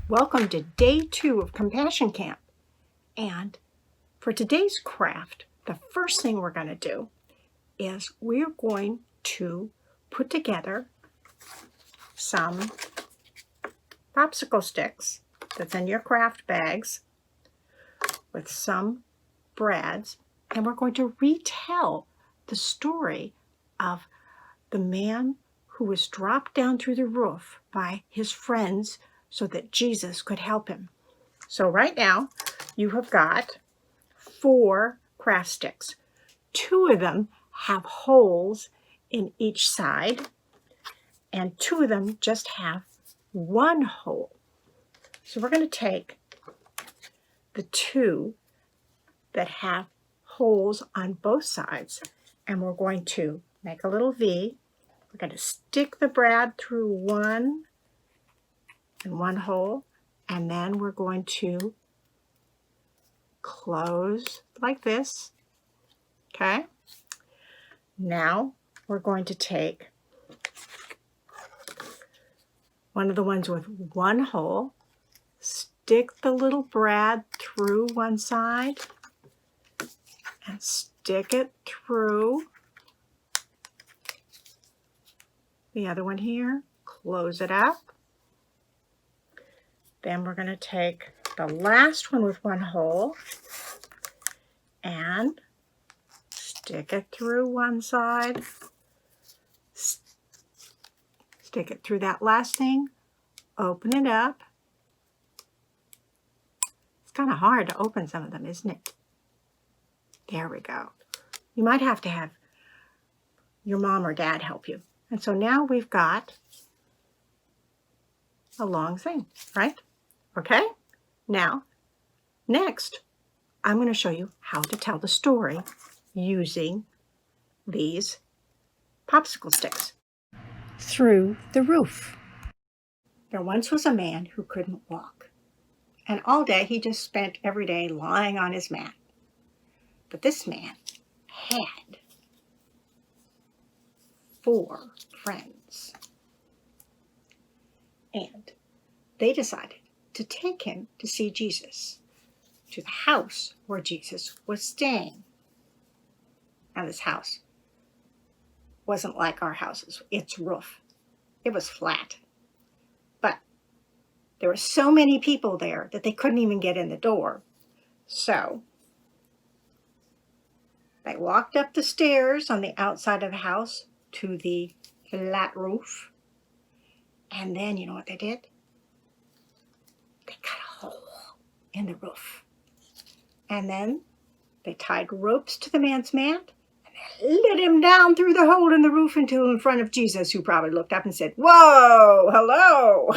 Welcome to day 2 of Compassion Camp. And for today's craft, the first thing we're going to do is we're going to put together some popsicle sticks that's in your craft bags with some brads, and we're going to retell the story of the man who was dropped down through the roof by his friends so that Jesus could help him. So right now you have got 4 craft sticks. 2 of them have holes in each side, and 2 of them just have 1 hole. So we're going to take the 2 that have holes on both sides, and we're going to make a little V. We're going to stick the brad through one and 1 hole, and then we're going to close like this. Okay? Now we're going to take one of the ones with 1 hole, stick the little brad through one side, and stick it through the other one here, close it up. Then we're going to take the last one with 1 hole and stick it through one side, stick it through that last thing, open it up. It's kind of hard to open some of them, isn't it? There we go. You might have to have your mom or dad help you. And so now we've got a long thing, right? Okay? Now, next, I'm going to show you how to tell the story using these popsicle sticks. Through the roof. There once was a man who couldn't walk, and all day he just spent every day lying on his mat. But this man had 4 friends, and they decided to take him to see Jesus, to the house where Jesus was staying. Now this house wasn't like our houses. Its roof, it was flat. But there were so many people there that they couldn't even get in the door. So they walked up the stairs on the outside of the house to the flat roof. And then you know what they did? They cut a hole in the roof. And then they tied ropes to the man's mat and let him down through the hole in the roof until in front of Jesus, who probably looked up and said, "Whoa, hello."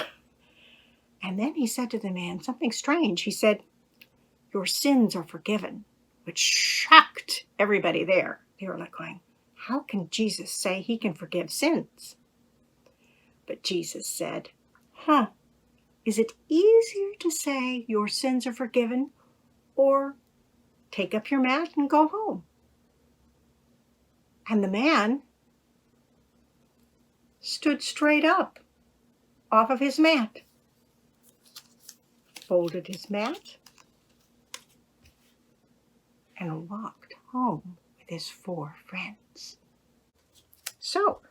And then he said to the man something strange. He said, "Your sins are forgiven," which shocked everybody there. They were like going, how can Jesus say he can forgive sins? But Jesus said, is it easier to say your sins are forgiven or take up your mat and go home? And the man stood straight up off of his mat, folded his mat, and walked home with his 4 friends. So,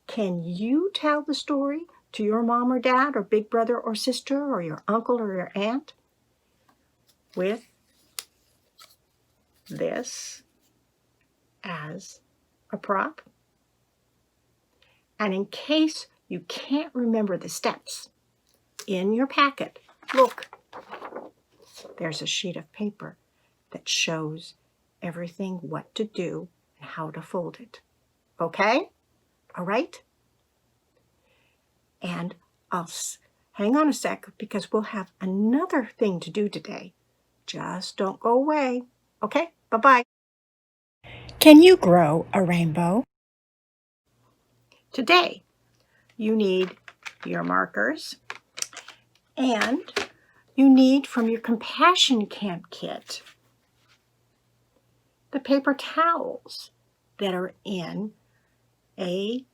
can you tell the story to your mom or dad or big brother or sister or your uncle or your aunt with this as a prop? And in case you can't remember the steps, in your packet, look, there's a sheet of paper that shows everything, what to do and how to fold it. Okay? All right? And I'll hang on a sec because we'll have another thing to do today. Just don't go away. Okay? Bye-bye. Can you grow a rainbow? Today, you need your markers, and you need from your Compassion Camp kit the paper towels that are in a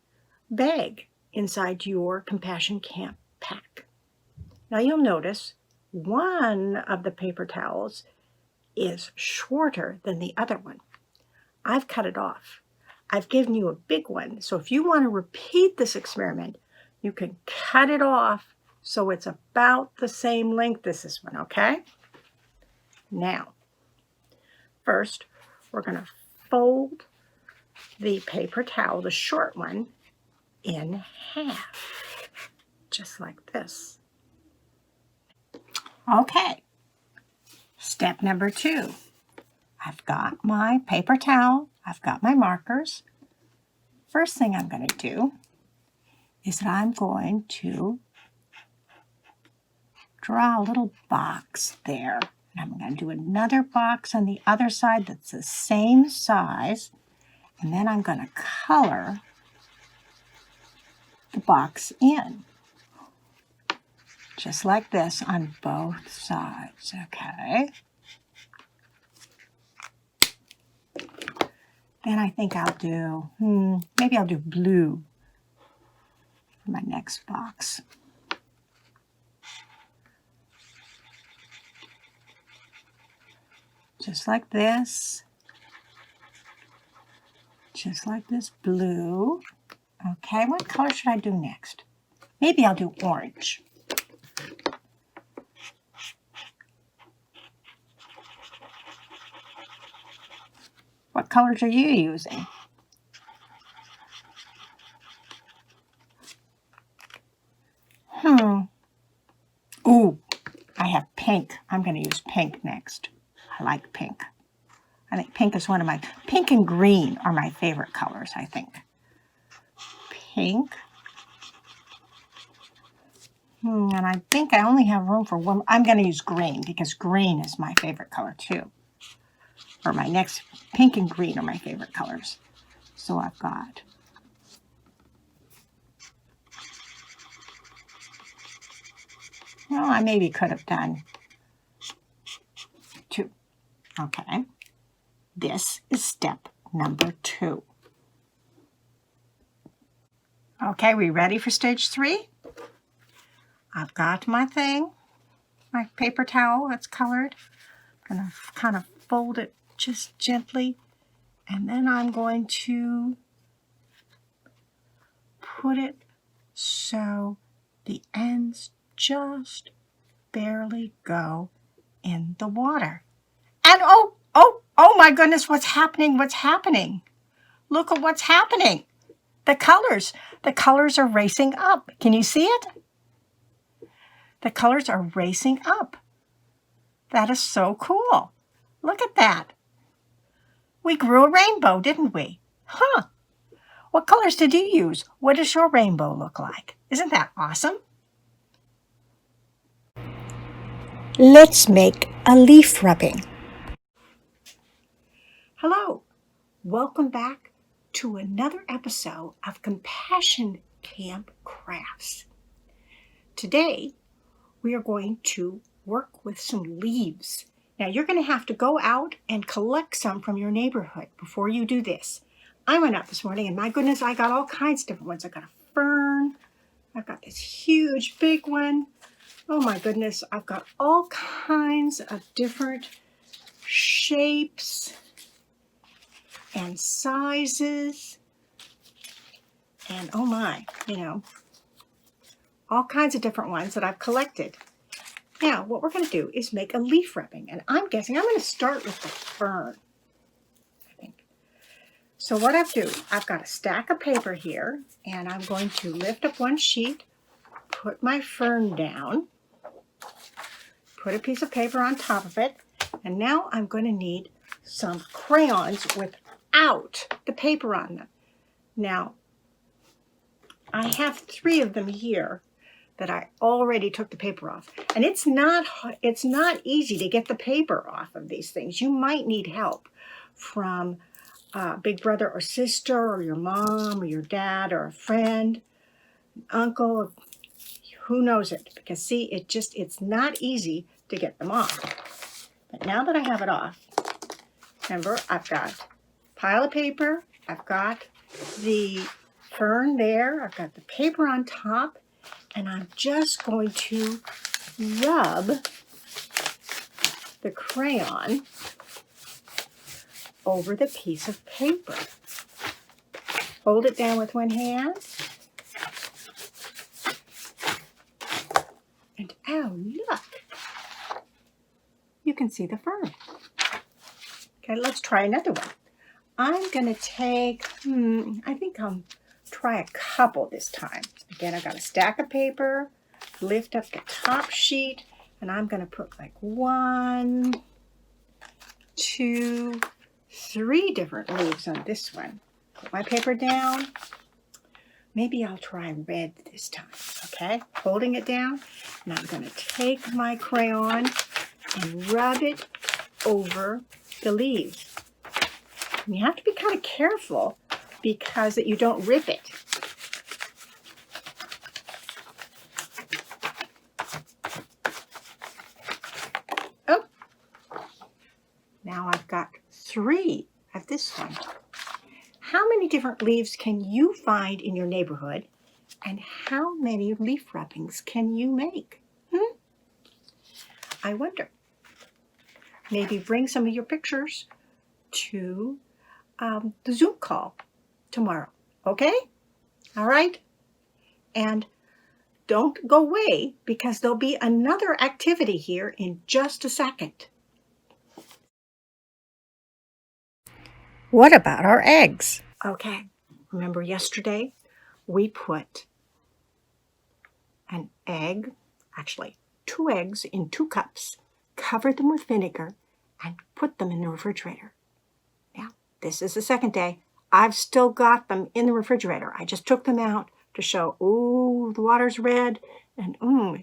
bag inside your Compassion Camp pack. Now you'll notice one of the paper towels is shorter than the other one. I've cut it off. I've given you a big one, so if you want to repeat this experiment, you can cut it off so it's about the same length as this one, okay? Now, first, we're going to fold the paper towel, the short one, in half, just like this. Okay, step number 2. I've got my paper towel, I've got my markers. First thing I'm going to do is that I'm going to draw a little box there. And I'm going to do another box on the other side that's the same size. And then I'm going to color the box in. Just like this on both sides, okay? Then I think I'll do, maybe I'll do blue for my next box. Just like this. Just like this blue. Okay, what color should I do next? Maybe I'll do orange. What colors are you using? Ooh, I have pink. I'm going to use pink next. I like pink. I think pink is one of my... Pink and green are my favorite colors, I think. Pink. And I think I only have room for one. I'm going to use green because green is my favorite color too. Or my next, pink and green are my favorite colors. So I've got I maybe could have done 2. Okay. This is step number 2. Okay, we ready for stage 3? I've got my thing, my paper towel that's colored. I'm going to kind of fold it just gently, and then I'm going to put it so the ends just barely go in the water. And oh my goodness, what's happening? What's happening? Look at what's happening. The colors are racing up. Can you see it? The colors are racing up. That is so cool. Look at that. We grew a rainbow, didn't we? Huh. What colors did you use? What does your rainbow look like? Isn't that awesome? Let's make a leaf rubbing. Hello. Welcome back to another episode of Compassion Camp Crafts. Today, we are going to work with some leaves. Now, you're going to have to go out and collect some from your neighborhood before you do this. I went out this morning, and my goodness, I got all kinds of different ones. I got a fern. I've got this huge, big one. Oh my goodness, I've got all kinds of different shapes and sizes. And oh my, all kinds of different ones that I've collected. Now, what we're going to do is make a leaf rubbing. And I'm guessing I'm going to start with the fern, I think. So what I've got a stack of paper here, and I'm going to lift up one sheet, put my fern down, put a piece of paper on top of it, and now I'm going to need some crayons without the paper on them. Now, I have 3 of them here that I already took the paper off. And it's not easy to get the paper off of these things. You might need help from a big brother or sister or your mom or your dad or a friend, uncle, who knows it. Because see, it's not easy to get them off. But now that I have it off, remember, I've got a pile of paper, I've got the fern there, I've got the paper on top, and I'm just going to rub the crayon over the piece of paper. Hold it down with one hand. And oh, look. You can see the fern. Okay, let's try another one. I'm going to take, I think I'll try a couple this time. Again, I've got a stack of paper, lift up the top sheet, and I'm going to put like 1, 2, 3 different leaves on this one. Put my paper down. Maybe I'll try red this time, okay? Holding it down, and I'm going to take my crayon and rub it over the leaves. And you have to be kind of careful because that you don't rip it. Oh, now I've got 3 of this one. How many different leaves can you find in your neighborhood, and how many leaf rubbings can you make? I wonder. Maybe bring some of your pictures to the Zoom call tomorrow, okay? All right? And don't go away because there'll be another activity here in just a second. What about our eggs? Okay, remember yesterday we put an egg, actually 2 eggs in 2 cups, covered them with vinegar, and put them in the refrigerator. Now, this is the second day. I've still got them in the refrigerator. I just took them out to show, ooh, the water's red, and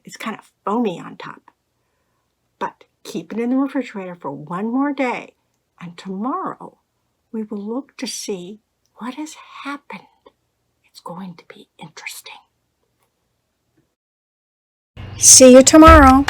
it's kind of foamy on top. But keep it in the refrigerator for 1 more day, and tomorrow we will look to see what has happened. It's going to be interesting. See you tomorrow.